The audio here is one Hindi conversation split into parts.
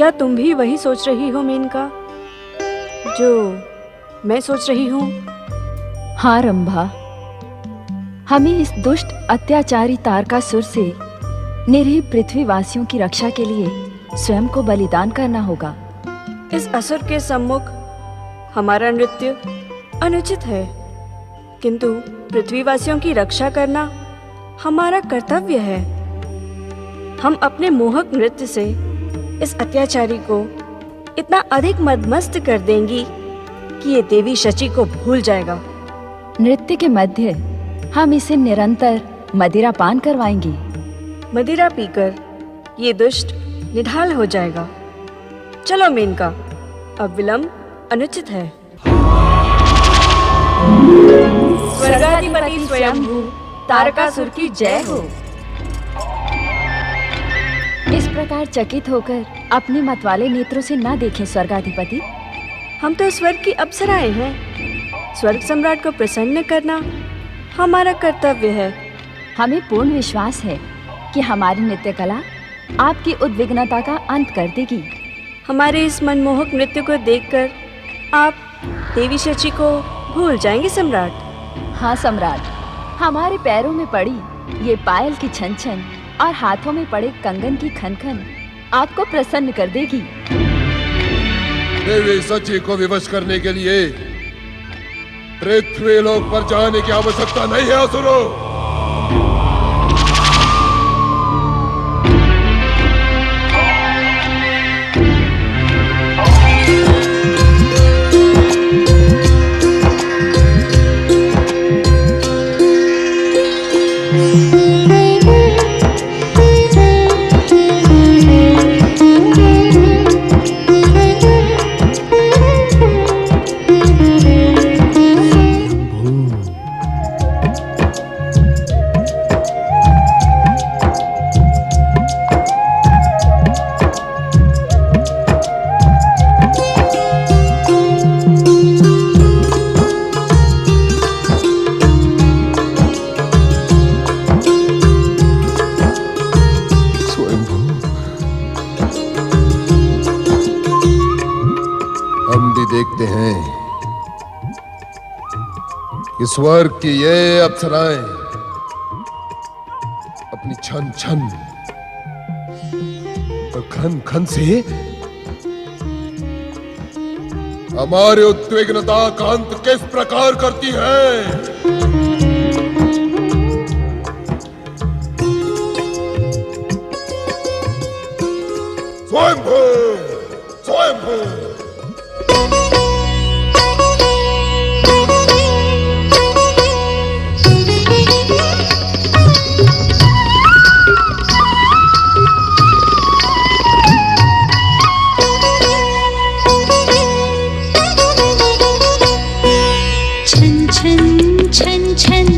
क्या तुम भी वही सोच रही हो मेनका, जो मैं सोच रही हूँ? हाँ रंभा, हमें इस दुष्ट अत्याचारी तारकासुर से निरीह पृथ्वीवासियों की रक्षा के लिए स्वयं को बलिदान करना होगा। इस असुर के सम्मुख हमारा नृत्य अनुचित है, किंतु पृथ्वीवासियों की रक्षा करना हमारा कर्तव्य है। हम अपने मोहक नृत्य से इस अत्याचारी को इतना अधिक मदमस्त कर देंगी कि ये देवी शची को भूल जाएगा। नृत्य के मध्य हम इसे निरंतर मदिरा पान करवाएंगे। मदिरा पीकर ये दुष्ट निढाल हो जाएगा। चलो मेनका, अब विलंब अनुचित है। स्वर्गाधिपति स्वयंभू तारकासुर की जय हो। इस प्रकार चकित होकर अपने मतवाले नेत्रों से न देखें स्वर्गाधिपति। हम तो स्वर्ग की अप्सराएं हैं। स्वर्ग सम्राट को प्रसन्न करना हमारा कर्तव्य है। हमें पूर्ण विश्वास है कि हमारी नृत्य कला आपकी उद्विग्नता का अंत कर देगी। हमारे इस मनमोहक नृत्य को देखकर आप देवी शची को भूल जाएंगे सम्राट। हाँ सम्राट, हमारे पैरों में पड़ी ये पायल की छन छन और हाथों में पड़े कंगन की खन खन आपको प्रसन्न कर देगी। देवी शची को विवश करने के लिए पृथ्वी लोक पर जाने की आवश्यकता नहीं है असुरों। देखते हैं कि स्वर्ग की ये अप्सराएं अपनी छन छन और खन खन से हमारे उद्विग्नता का अंत किस प्रकार करती हैं। स्वयंभू, स्वयंभू। खन खन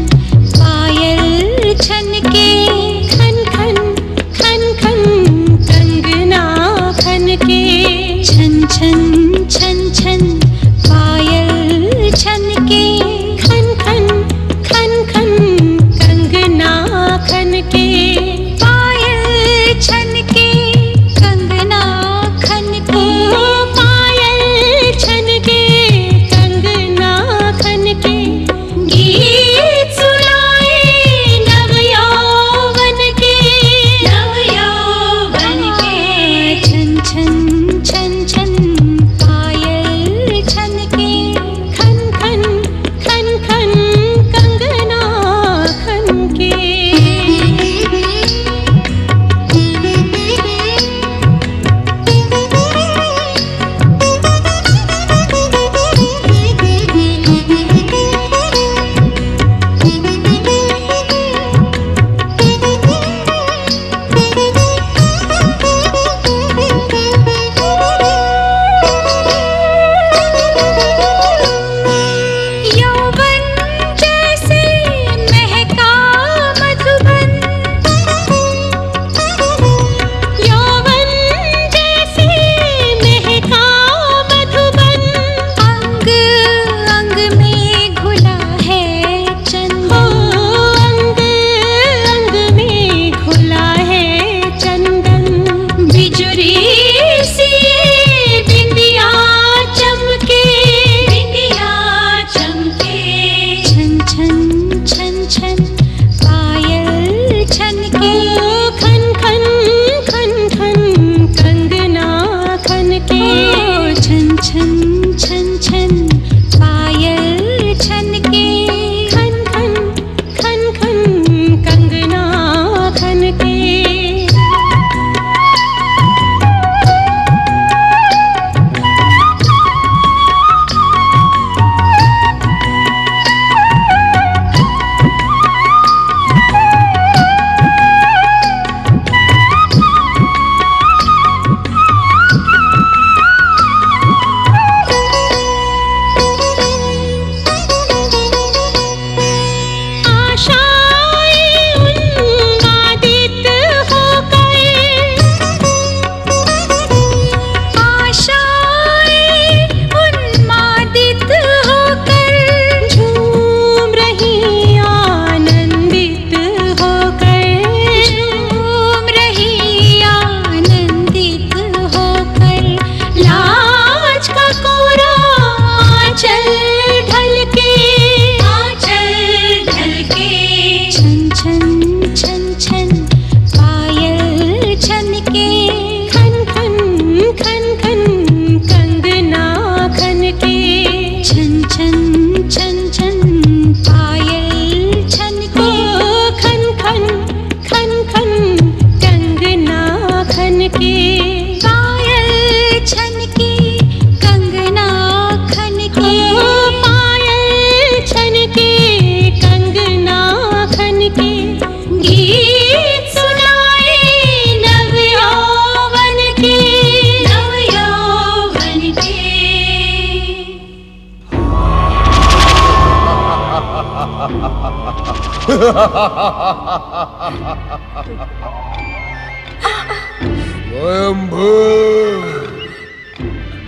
स्वयंभू,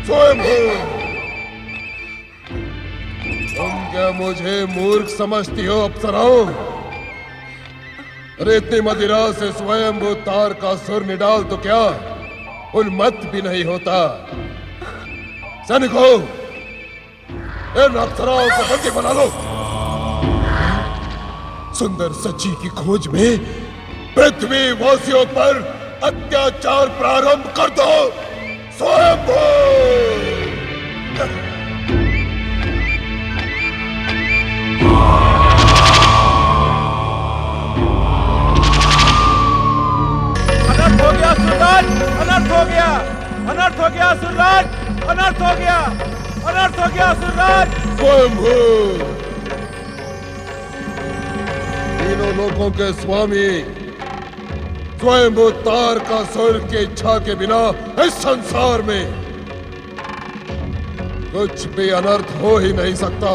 स्वयंभू, तुम क्या मुझे मूर्ख समझती हो अप्सराओं? अरे इतनी मदिरा से स्वयंभू तार का सुर निडाल तो क्या उन्मत्त भी नहीं होता। सैनिकों, इन अप्सराओं को बंदी बना लो। सुंदर सची की खोज में पृथ्वी वासियों पर अत्याचार प्रारंभ कर दो। स्वयंभू! अनर्थ हो गया सुरराज, अनर्थ हो गया, अनर्थ हो गया सुरराज, अनर्थ हो गया, अनर्थ हो गया सुरराज। स्वयंभू, तीनों लोकों के स्वामी स्वयंभू तार का सुर की इच्छा के बिना इस संसार में कुछ भी अनर्थ हो ही नहीं सकता।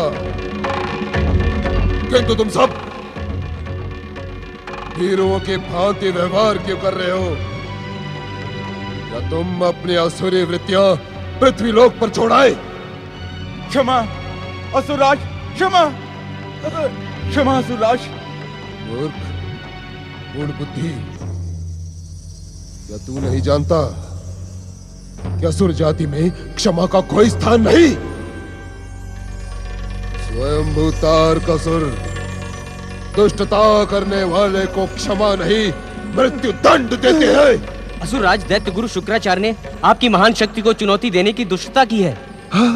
किंतु तुम सब हीरों की भांति व्यवहार क्यों कर रहे हो? क्या तुम अपनी असुरी वृत्तियां पृथ्वी लोक पर छोड़ाए? क्षमा असुरराज, क्षमा, क्षमा असुरराज। मूर्ख, मूढ़ बुद्धि, क्या तू नहीं जानता कि असुर जाति में क्षमा का कोई स्थान नहीं? स्वयंभू तार का सुर दुष्टता करने वाले को क्षमा नहीं मृत्यु दंड देते हैं। असुरराज, दैत्य गुरु शुक्राचार्य ने आपकी महान शक्ति को चुनौती देने की दुष्टता की है। हाँ?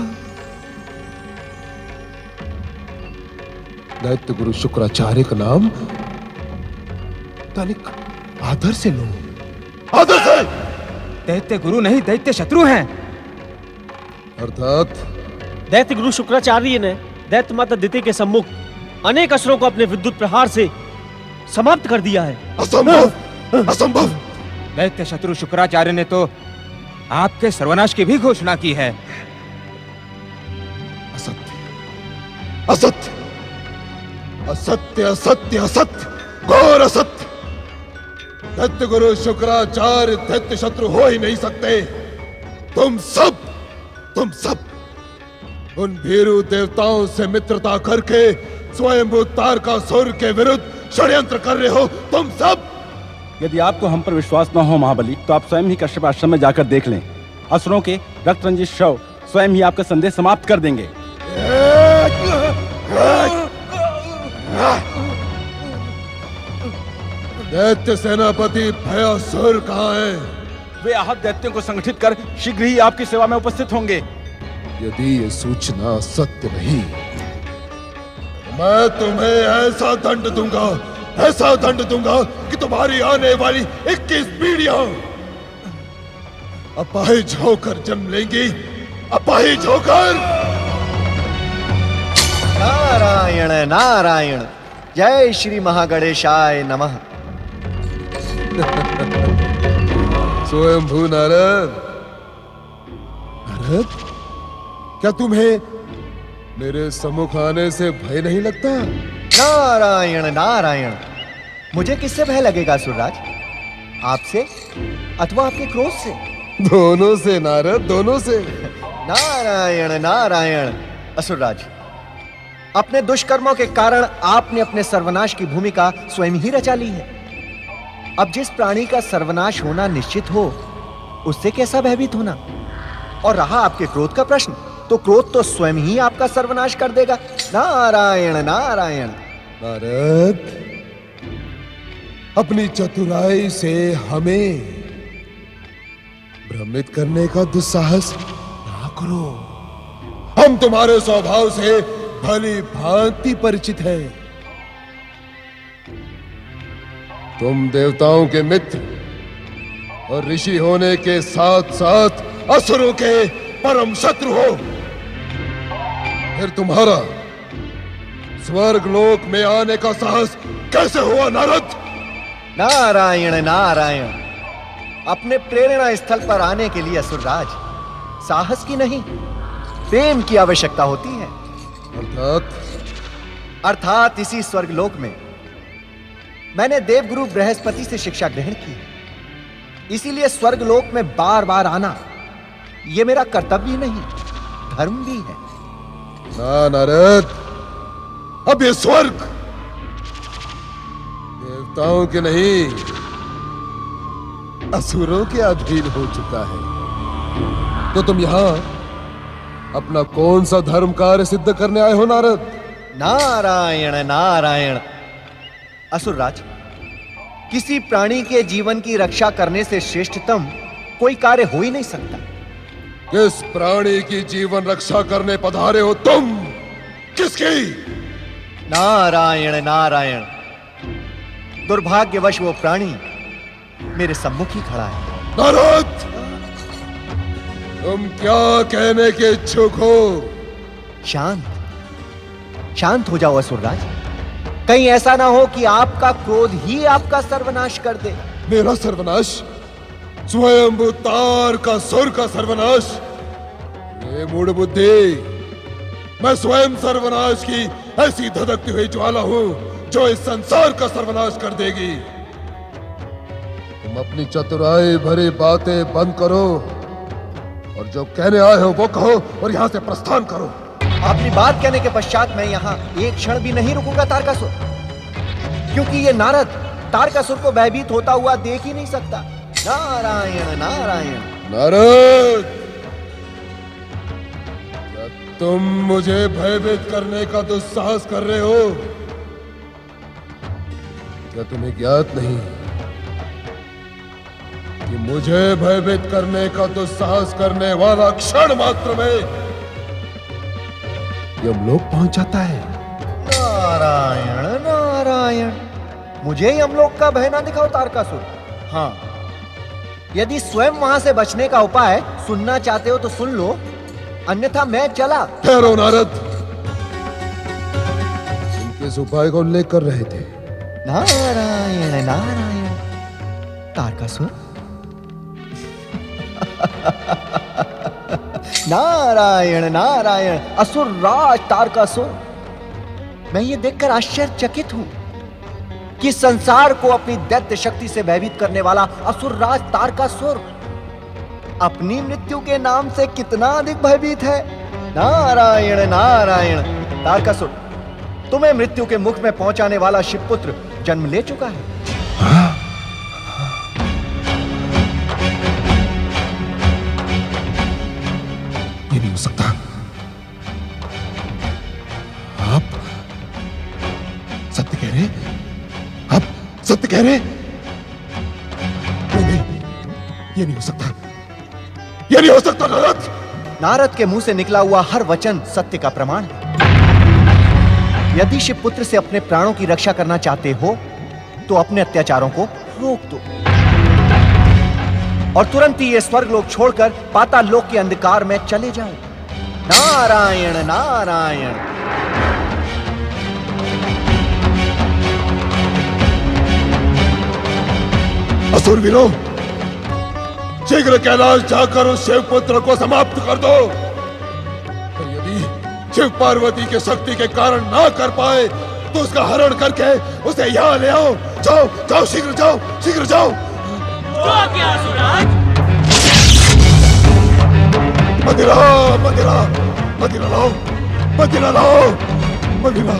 दैत्य गुरु शुक्राचार्य का नाम तनिक आदर से लो, आदर से। दैत्य गुरु नहीं, दैत्य शत्रु हैं। अर्थात दैत्य गुरु शुक्राचार्य ने दैत्य माता दिति के सम्मुख अनेक असुरों को अपने विद्युत प्रहार से समाप्त कर दिया है। असंभव, असंभव। दैत्य शत्रु शुक्राचार्य ने तो आपके सर्वनाश की भी घोषणा की है। असत्य, असत्य, असत्य, असत्य, असत्य, घोर असत्य। दैत्य गुरु शुक्राचार्य दैत्य शत्रु हो ही नहीं सकते। तुम सब उन भीरू देवताओं से मित्रता करके स्वयंभू तार का सुर के विरुद्ध षड्यंत्र कर रहे हो। तुम सब। यदि आपको हम पर विश्वास न हो महाबली, तो आप स्वयं ही कश्यप आश्रम में जाकर देख लें। असुरों के रक्त रंजित शव स्वयं ही आपका संदेश समाप्त कर देंगे। दैत्य सेनापति भयासुर कहाँ है? वे आहत दैत्यों को संगठित कर शीघ्र ही आपकी सेवा में उपस्थित होंगे। यदि ये सूचना सत्य नहीं, मैं तुम्हें ऐसा दंड दूंगा, ऐसा दंड दूंगा कि तुम्हारी आने वाली 21 पीढ़ियां अपाहिज होकर जन्म लेंगी, अपाहिज होकर। नारायण नारायण, जय श्री महागणेशाय नमः। स्वयंभू नारद, नारद, क्या तुम्हें मेरे सम्मुख आने से भय नहीं लगता? नारायण नारायण, मुझे किससे भय लगेगा सुरराज? आपसे अथवा आपके क्रोध से? दोनों से नारद, दोनों से। नारायण नारायण। असुरराज, अपने दुष्कर्मों के कारण आपने अपने सर्वनाश की भूमिका स्वयं ही रचा ली है। अब जिस प्राणी का सर्वनाश होना निश्चित हो, उससे कैसा भयभीत होना? और रहा आपके क्रोध का प्रश्न, तो क्रोध तो स्वयं ही आपका सर्वनाश कर देगा। नारायण नारायण। नारद, अपनी चतुराई से हमें भ्रमित करने का दुस्साहस ना करो। हम तुम्हारे स्वभाव से भली भांति परिचित हैं। तुम देवताओं के मित्र और ऋषि होने के साथ साथ असुरों के परम शत्रु हो। फिर तुम्हारा स्वर्ग लोक में आने का साहस कैसे हुआ नारद? नारायण नारायण। अपने प्रेरणा स्थल पर आने के लिए असुरराज साहस की नहीं, प्रेम की आवश्यकता होती है। अर्थात इसी स्वर्गलोक में मैंने देवगुरु बृहस्पति से शिक्षा ग्रहण की, इसीलिए स्वर्गलोक में बार बार आना यह मेरा कर्तव्य नहीं, धर्म भी है। ना नारद, अब ये स्वर्ग देवताओं के नहीं, असुरों के अधीन हो चुका है। तो तुम यहां अपना कौन सा धर्म कार्य सिद्ध करने आए हो नारद? नारायण नारायण। असुरराज, किसी प्राणी के जीवन की रक्षा करने से श्रेष्ठतम कोई कार्य हो ही नहीं सकता। किस प्राणी की जीवन रक्षा करने पधारे हो तुम? किसकी? नारायण नारायण। दुर्भाग्यवश वो प्राणी मेरे सम्मुख ही खड़ा है। नारद, तुम क्या कहने के इच्छुक हो? शांत शांत हो जाओ असुरराज, कहीं ऐसा ना हो कि आपका क्रोध ही आपका सर्वनाश कर दे। मेरा सर्वनाश? स्वयं तारकासुर का सर्वनाश? ये मूढ़ बुद्धि, मैं स्वयं सर्वनाश की ऐसी धधकती हुई ज्वाला हूं जो इस संसार का सर्वनाश कर देगी। तुम अपनी चतुराई भरी बातें बंद करो और जो कहने आए हो वो कहो और यहां से प्रस्थान करो। अपनी बात कहने के पश्चात मैं यहां एक क्षण भी नहीं रुकूंगा तारकासुर, क्योंकि ये नारद तारकासुर को भयभीत होता हुआ देख ही नहीं सकता। नारायण नारायण। नारद, क्या तुम मुझे भयभीत करने का दुस्साहस कर रहे हो? क्या तुम्हें ज्ञात नहीं कि मुझे भयभीत करने का दुस्साहस करने वाला क्षण मात्र में यमलोक पहुंच जाता है? नारायण नारायण। मुझे यमलोक का भय ना दिखाओ तारकासुर। हाँ, यदि स्वयं वहां से बचने का उपाय सुनना चाहते हो तो सुन लो, अन्यथा मैं चला। ठहरो नारद, तुम किस उपाय का उल्लेख कर रहे थे? नारायण नारायण। तारकासुर नारायण नारायण। असुर राज तारकासुर, मैं ये देखकर आश्चर्यचकित हूं कि संसार को अपनी दैत्य शक्ति से भयभीत करने वाला असुर राज तारकासुर अपनी मृत्यु के नाम से कितना अधिक भयभीत है। नारायण नारायण। तारकासुर, तुम्हें मृत्यु के मुख में पहुंचाने वाला शिवपुत्र जन्म ले चुका है। ये नहीं हो सकता। आप सत्य कह रहे? आप सत्य कह रहे? नहीं, ये नहीं हो सकता। ये नहीं हो सकता नारद। नारद के मुंह से निकला हुआ हर वचन सत्य का प्रमाण है। यदि शिवपुत्र से अपने प्राणों की रक्षा करना चाहते हो तो अपने अत्याचारों को रोक दो और तुरंत ही ये स्वर्गलोक छोड़कर पाताल लोक के अंधकार में चले जाओ। नारायण नारायण। असुरवीरों, शीघ्र कैलाश जाकर उस शिवपुत्र को समाप्त कर दो। और यदि शिव पार्वती की शक्ति के कारण ना कर पाए तो उसका हरण करके उसे यहां ले आओ। जाओ जाओ, शीघ्र जाओ, शीघ्र जाओ। मदिरा मदिरा मदिरा लाओ, मदिरा लाओ, मदिरा।